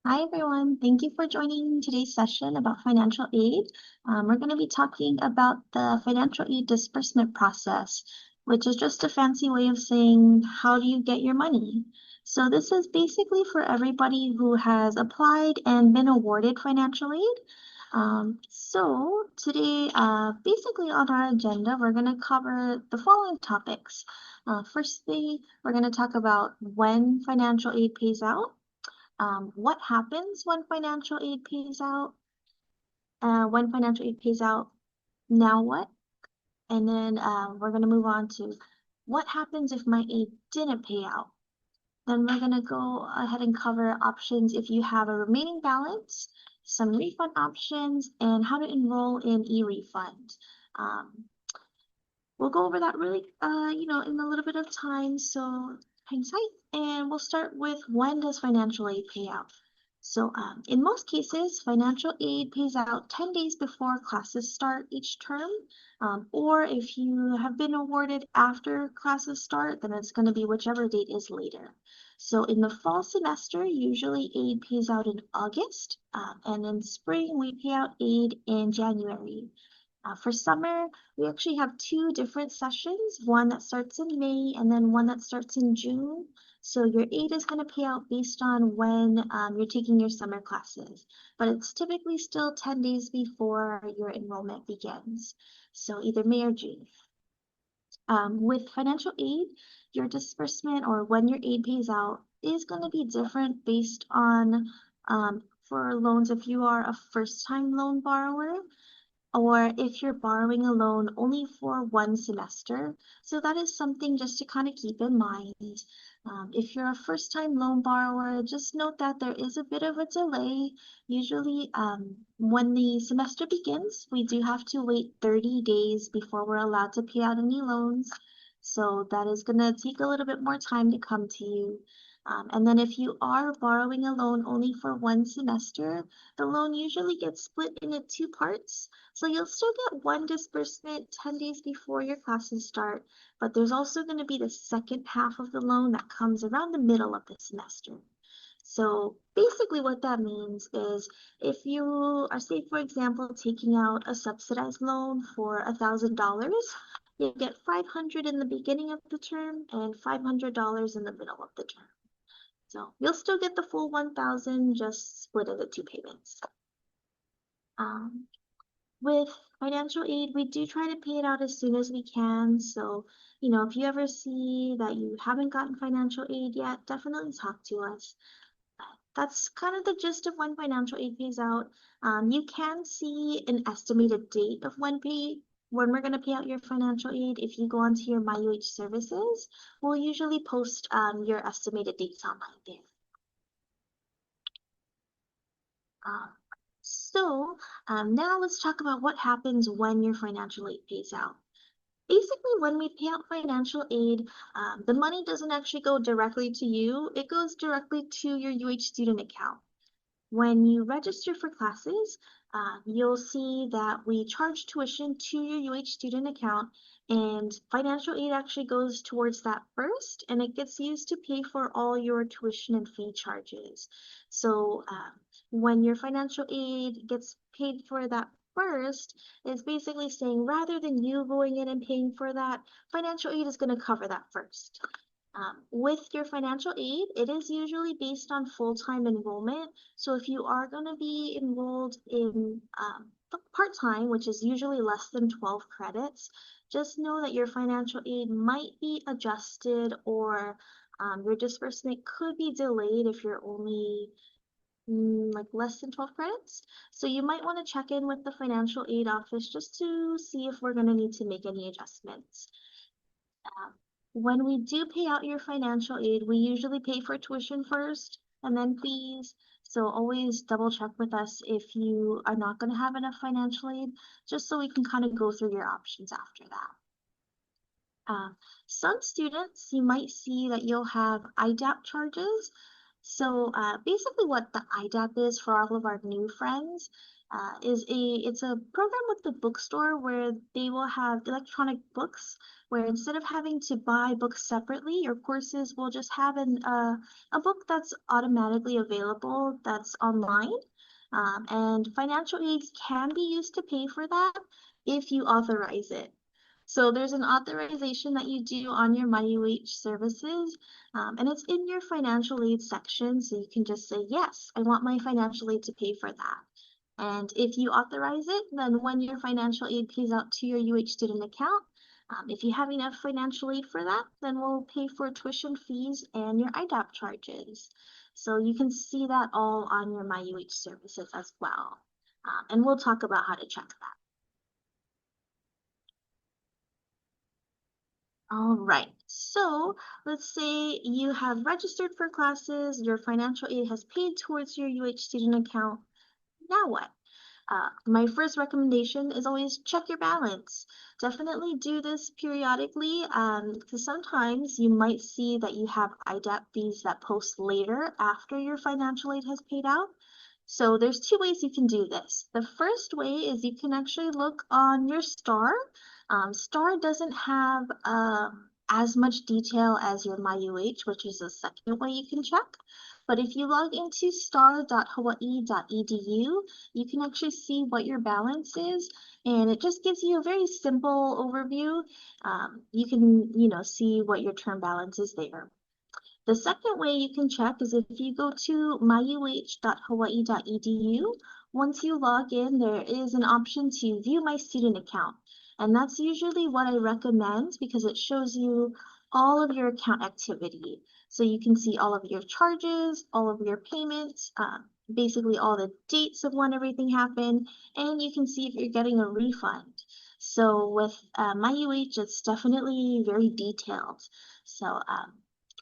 Hi, everyone. Thank you for joining today's session about financial aid. We're going to be talking about the financial aid disbursement process, which is just a fancy way of saying how do you get your money. So this is basically for everybody who has applied and been awarded financial aid. So today, basically on our agenda, we're going to cover the following topics. Firstly, we're going to talk about when financial aid pays out. What happens when financial aid pays out? When financial aid pays out, now what? And then we're going to move on to what happens if my aid didn't pay out? Then we're going to go ahead and cover options if you have a remaining balance, some refund options, and how to enroll in eRefund. We'll go over that really, in a little bit of time, so hang tight. And we'll start with when does financial aid pay out? So in most cases, financial aid pays out 10 days before classes start each term, or if you have been awarded after classes start, then it's going to be whichever date is later. So in the fall semester, usually aid pays out in August, and in spring, we pay out aid in January. For summer, we actually have two different sessions, one that starts in May and then one that starts in June. So your aid is going to pay out based on when you're taking your summer classes, but it's typically still 10 days before your enrollment begins. So either May or June. With financial aid, your disbursement or when your aid pays out is going to be different based on for loans if you are a first-time loan borrower, or if you're borrowing a loan only for one semester. So that is something just to kind of keep in mind. If you're a first-time loan borrower, just note that there is a bit of a delay. Usually, when the semester begins, we do have to wait 30 days before we're allowed to pay out any loans. So that is going to take a little bit more time to come to you. And then if you are borrowing a loan only for one semester, the loan usually gets split into two parts. So you'll still get one disbursement 10 days before your classes start, but there's also going to be the second half of the loan that comes around the middle of the semester. So basically what that means is if you are, say, for example, taking out a subsidized loan for $1,000, you get $500 in the beginning of the term and $500 in the middle of the term. So you'll still get the full 1,000, just split into two payments. With financial aid, we do try to pay it out as soon as we can. So, if you ever see that you haven't gotten financial aid yet, definitely talk to us. That's kind of the gist of when financial aid pays out. You can see an estimated date of when we're going to pay out your financial aid. If you go onto your MyUH services, we'll usually post your estimated dates online there. So now let's talk about what happens when your financial aid pays out. Basically, when we pay out financial aid, the money doesn't actually go directly to you. It goes directly to your UH student account. When you register for classes, you'll see that we charge tuition to your UH student account, and financial aid actually goes towards that first, and it gets used to pay for all your tuition and fee charges. So when your financial aid gets paid for that first, it's basically saying rather than you going in and paying for that, financial aid is going to cover that first. With your financial aid, it is usually based on full-time enrollment. So if you are going to be enrolled in part-time, which is usually less than 12 credits, just know that your financial aid might be adjusted, or your disbursement could be delayed if you're only like less than 12 credits. So you might want to check in with the financial aid office just to see if we're going to need to make any adjustments. When we do pay out your financial aid, we usually pay for tuition first and then fees. So always double check with us if you are not going to have enough financial aid, just so we can kind of go through your options after that. Some students, you might see that you'll have IDAP charges. So basically what the IDAP is for all of our new friends It's a program with the bookstore where they will have electronic books where instead of having to buy books separately, your courses will just have a book that's automatically available that's online. And financial aids can be used to pay for that if you authorize it. So there's an authorization that you do on your MyUH services, and it's in your financial aid section. So you can just say, yes, I want my financial aid to pay for that. And if you authorize it, then when your financial aid pays out to your UH student account, if you have enough financial aid for that, then we'll pay for tuition fees and your IDAP charges. So you can see that all on your MyUH services as well. And we'll talk about how to check that. All right, so let's say you have registered for classes, your financial aid has paid towards your UH student account. Now what? My first recommendation is always check your balance. Definitely do this periodically because sometimes you might see that you have IDAP fees that post later after your financial aid has paid out. So there's two ways you can do this. The first way is you can actually look on your STAR. STAR doesn't have as much detail as your MyUH, which is the second way you can check. But if you log into star.hawaii.edu, you can actually see what your balance is, and it just gives you a very simple overview. You can, see what your term balance is there. The second way you can check is if you go to myuh.hawaii.edu, once you log in, there is an option to view my student account. And that's usually what I recommend because it shows you all of your account activity. So you can see all of your charges, all of your payments, basically all the dates of when everything happened, and you can see if you're getting a refund. So with MyUH, it's definitely very detailed. So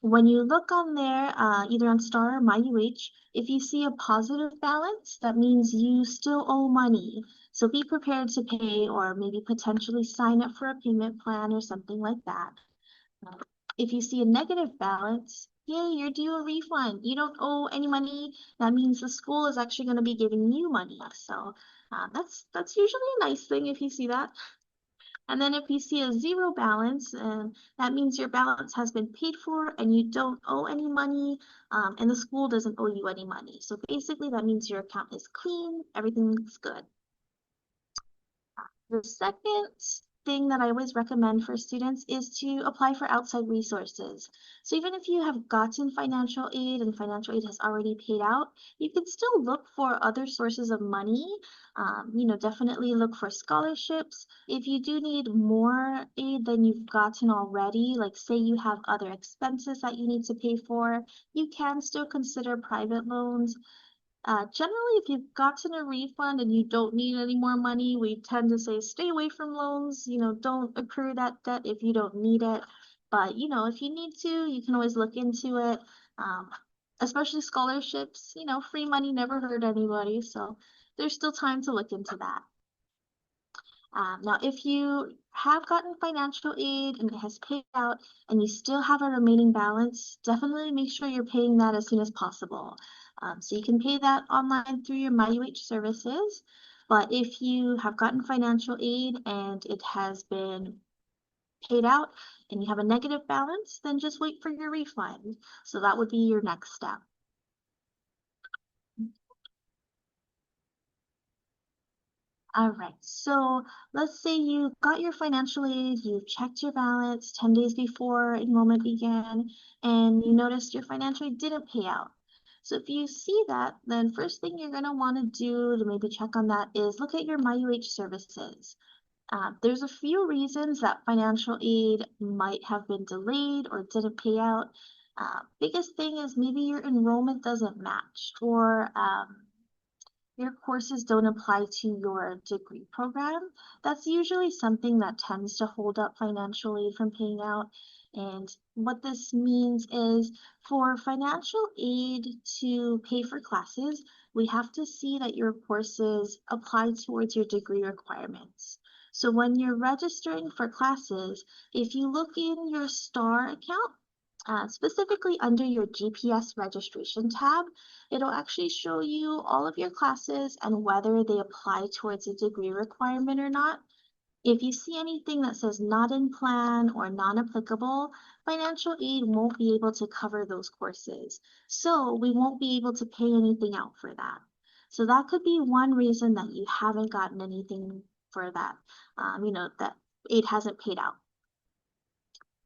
when you look on there, either on Star or MyUH, if you see a positive balance, that means you still owe money. So be prepared to pay or maybe potentially sign up for a payment plan or something like that. If you see a negative balance, yay, you're due a refund. You don't owe any money. That means the school is actually going to be giving you money. So that's usually a nice thing if you see that. And then if you see a zero balance, that means your balance has been paid for and you don't owe any money, and the school doesn't owe you any money. So basically that means your account is clean, everything's good. The second thing that I always recommend for students is to apply for outside resources. So even if you have gotten financial aid and financial aid has already paid out, you can still look for other sources of money. Definitely look for scholarships. If you do need more aid than you've gotten already, like say you have other expenses that you need to pay for, you can still consider private loans. Generally, if you've gotten a refund and you don't need any more money, we tend to say stay away from loans. Don't accrue that debt if you don't need it. But, if you need to, you can always look into it. Especially scholarships, free money never hurt anybody. So there's still time to look into that. Now, if you have gotten financial aid and it has paid out and you still have a remaining balance, definitely make sure you're paying that as soon as possible. So you can pay that online through your MyUH services. But if you have gotten financial aid and it has been paid out and you have a negative balance, then just wait for your refund. So that would be your next step. All right, so let's say you got your financial aid, you checked your balance 10 days before enrollment began, and you noticed your financial aid didn't pay out. So if you see that, then first thing you're going to want to do to maybe check on that is look at your MyUH services. There's a few reasons that financial aid might have been delayed or didn't pay out. Biggest thing is maybe your enrollment doesn't match or your courses don't apply to your degree program. That's usually something that tends to hold up financial aid from paying out. And what this means is for financial aid to pay for classes, we have to see that your courses apply towards your degree requirements. So when you're registering for classes, if you look in your STAR account, Specifically under your GPS registration tab, it'll actually show you all of your classes and whether they apply towards a degree requirement or not. If you see anything that says not in plan or non-applicable, financial aid won't be able to cover those courses. So we won't be able to pay anything out for that. So that could be one reason that you haven't gotten anything for that, that aid hasn't paid out.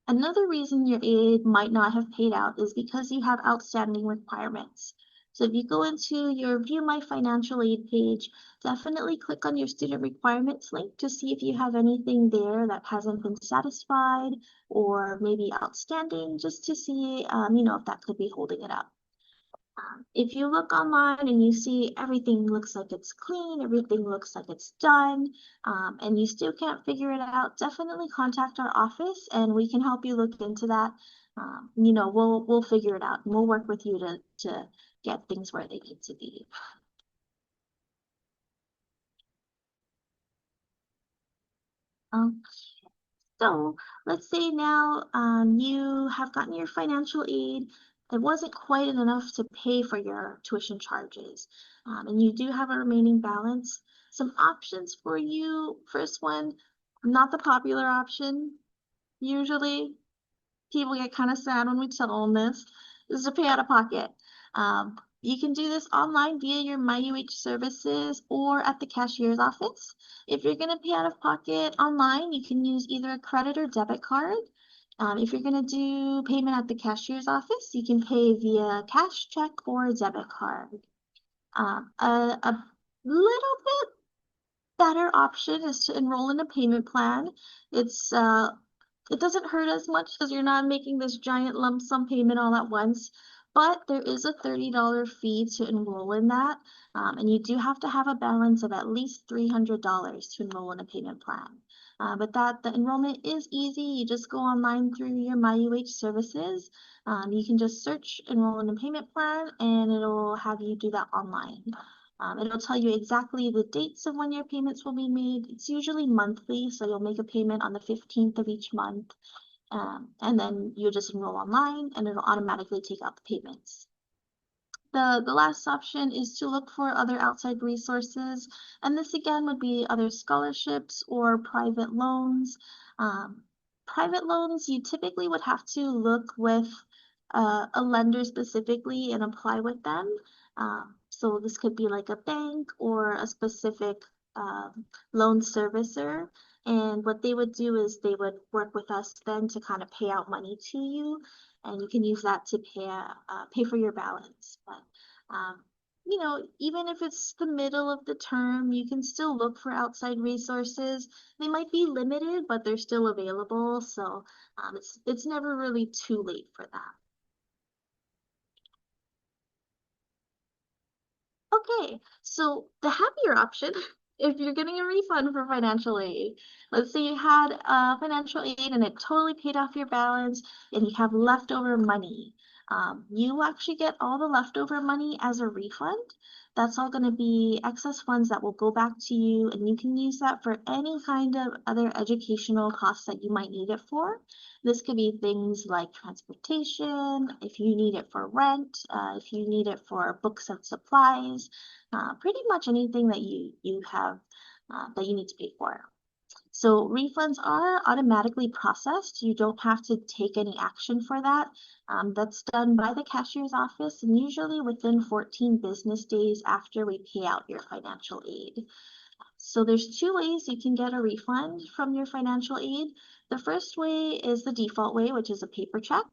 Another reason your aid might not have paid out is because you have outstanding requirements. So if you go into your View My Financial Aid page, definitely click on your student requirements link to see if you have anything there that hasn't been satisfied or maybe outstanding, just to see, if that could be holding it up. If you look online and you see everything looks like it's clean, everything looks like it's done, and you still can't figure it out, definitely contact our office and we can help you look into that. We'll figure it out and we'll work with you to get things where they need to be. So let's say now you have gotten your financial aid. It wasn't quite enough to pay for your tuition charges, and you do have a remaining balance. Some options for you. First one, not the popular option. Usually people get kind of sad when we tell them this, is to pay out of pocket. You can do this online via your MyUH services or at the cashier's office. If you're going to pay out of pocket online, you can use either a credit or debit card. If you're going to do payment at the cashier's office, you can pay via cash, check, or debit card. A little bit better option is to enroll in a payment plan. It doesn't hurt as much because you're not making this giant lump sum payment all at once, but there is a $30 fee to enroll in that, and you do have to have a balance of at least $300 to enroll in a payment plan. But the enrollment is easy. You just go online through your MyUH services. You can just search enroll in a payment plan, and it'll have you do that online. It'll tell you exactly the dates of when your payments will be made. It's usually monthly, so you'll make a payment on the 15th of each month, and then you'll just enroll online and it'll automatically take out the payments. The last option is to look for other outside resources, and this again would be other scholarships or private loans. Private loans, you typically would have to look with a lender specifically and apply with them. So this could be like a bank or a specific loan servicer. And what they would do is they would work with us then to kind of pay out money to you, and you can use that to pay for your balance. But even if it's the middle of the term, you can still look for outside resources. They might be limited, but they're still available. So it's never really too late for that. Okay, so the happier option, if you're getting a refund for financial aid, let's say you had financial aid and it totally paid off your balance and you have leftover money. You actually get all the leftover money as a refund. That's all going to be excess funds that will go back to you, and you can use that for any kind of other educational costs that you might need it for. This could be things like transportation, if you need it for rent, if you need it for books and supplies, pretty much anything that you have that you need to pay for. So refunds are automatically processed. You don't have to take any action for that. That's done by the cashier's office and usually within 14 business days after we pay out your financial aid. So there's two ways you can get a refund from your financial aid. The first way is the default way, which is a paper check.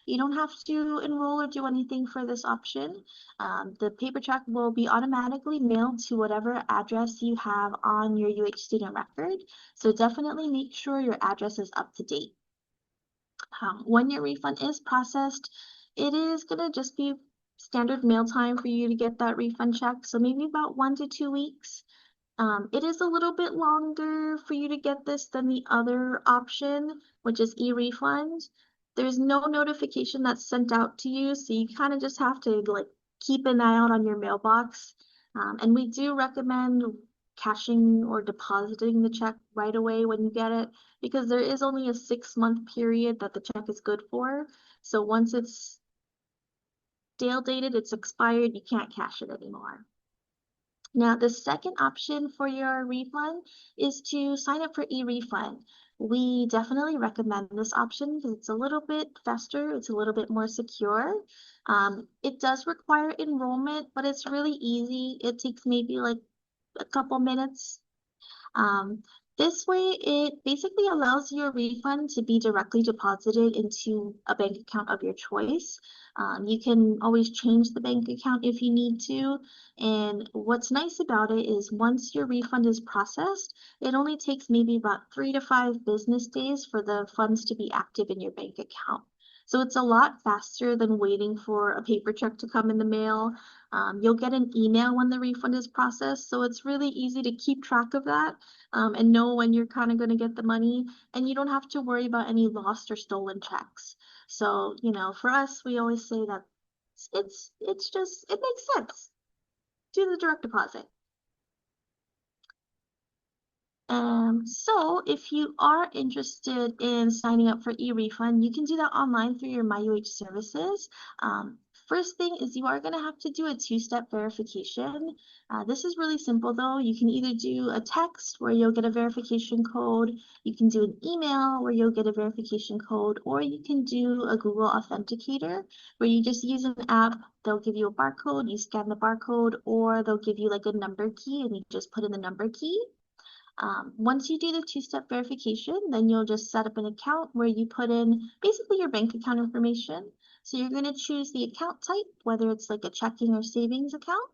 You don't have to enroll or do anything for this option. The paper check will be automatically mailed to whatever address you have on your UH student record. So definitely make sure your address is up to date. When your refund is processed, it is going to just be standard mail time for you to get that refund check. So maybe about 1 to 2 weeks. It is a little bit longer for you to get this than the other option, which is eRefund. There's no notification that's sent out to you, so you kind of just have to keep an eye out on your mailbox. And we do recommend cashing or depositing the check right away when you get it, because there is only a 6-month period that the check is good for. So once it's stale dated, it's expired, you can't cash it anymore. Now, the second option for your refund is to sign up for eRefund. We definitely recommend this option because it's a little bit faster, it's a little bit more secure. It does require enrollment, but it's really easy. It takes maybe like a couple minutes. Um, this way, it basically allows your refund to be directly deposited into a bank account of your choice. You can always change the bank account if you need to. And what's nice about it is once your refund is processed, it only takes maybe about 3 to 5 business days for the funds to be active in your bank account. So it's a lot faster than waiting for a paper check to come in the mail. You'll get an email when the refund is processed, so it's really easy to keep track of that and know when you're kind of going to get the money, and you don't have to worry about any lost or stolen checks. So, for us, we always say that it makes sense. Do the direct deposit. So if you are interested in signing up for eRefund, you can do that online through your MyUH services. First thing is you are going to have to do a two-step verification. This is really simple though. You can either do a text where you'll get a verification code, you can do an email where you'll get a verification code, or you can do a Google Authenticator where you just use an app. They'll give you a barcode, you scan the barcode, or they'll give you like a number key and you just put in the number key. Once you do the two-step verification, then you'll just set up an account where you put in basically your bank account information. So you're going to choose the account type, whether it's like a checking or savings account.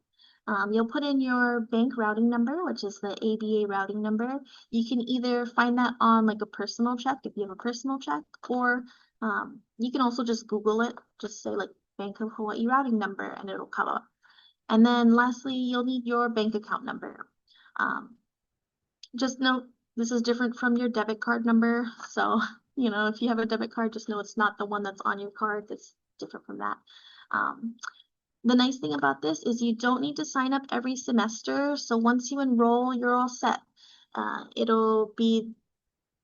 You'll put in your bank routing number, which is the ABA routing number. You can either find that on like a personal check if you have a personal check, or you can also just Google it, just say like Bank of Hawaii routing number, and it'll come up. And then lastly, you'll need your bank account number. Just note this is different from your debit card number. So, if you have a debit card, just know it's not the one that's on your card. It's different from that. The nice thing about this is you don't need to sign up every semester. So once you enroll, you're all set. It'll be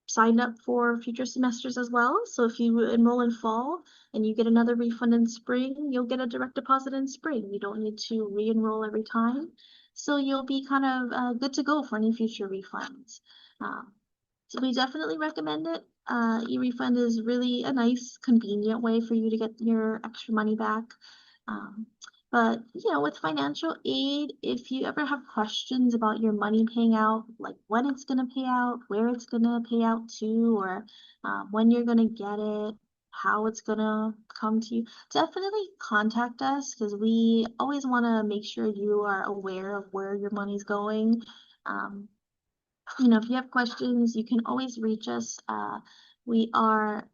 signed up for future semesters as well. So if you enroll in fall and you get another refund in spring, you'll get a direct deposit in spring. You don't need to re-enroll every time. So you'll be kind of good to go for any future refunds. So we definitely recommend it. eRefund is really a nice, convenient way for you to get your extra money back. Um, but with financial aid, if you ever have questions about your money paying out, like when it's going to pay out, where it's going to pay out to, or when you're going to get it, how it's going to come to you, definitely contact us because we always want to make sure you are aware of where your money's going. If you have questions, you can always reach us. We are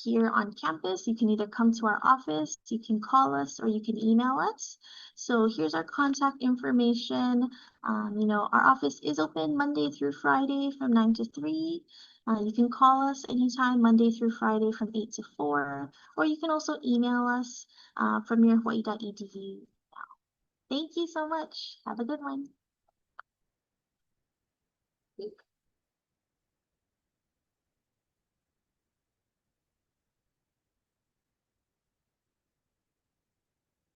here on campus. You can either come to our office, you can call us, or you can email us. So here's our contact information. Our office is open Monday through Friday from 9 to 3. You can call us anytime, Monday through Friday from 8 to 4, or you can also email us from your hawaii.edu. Thank you so much. Have a good one.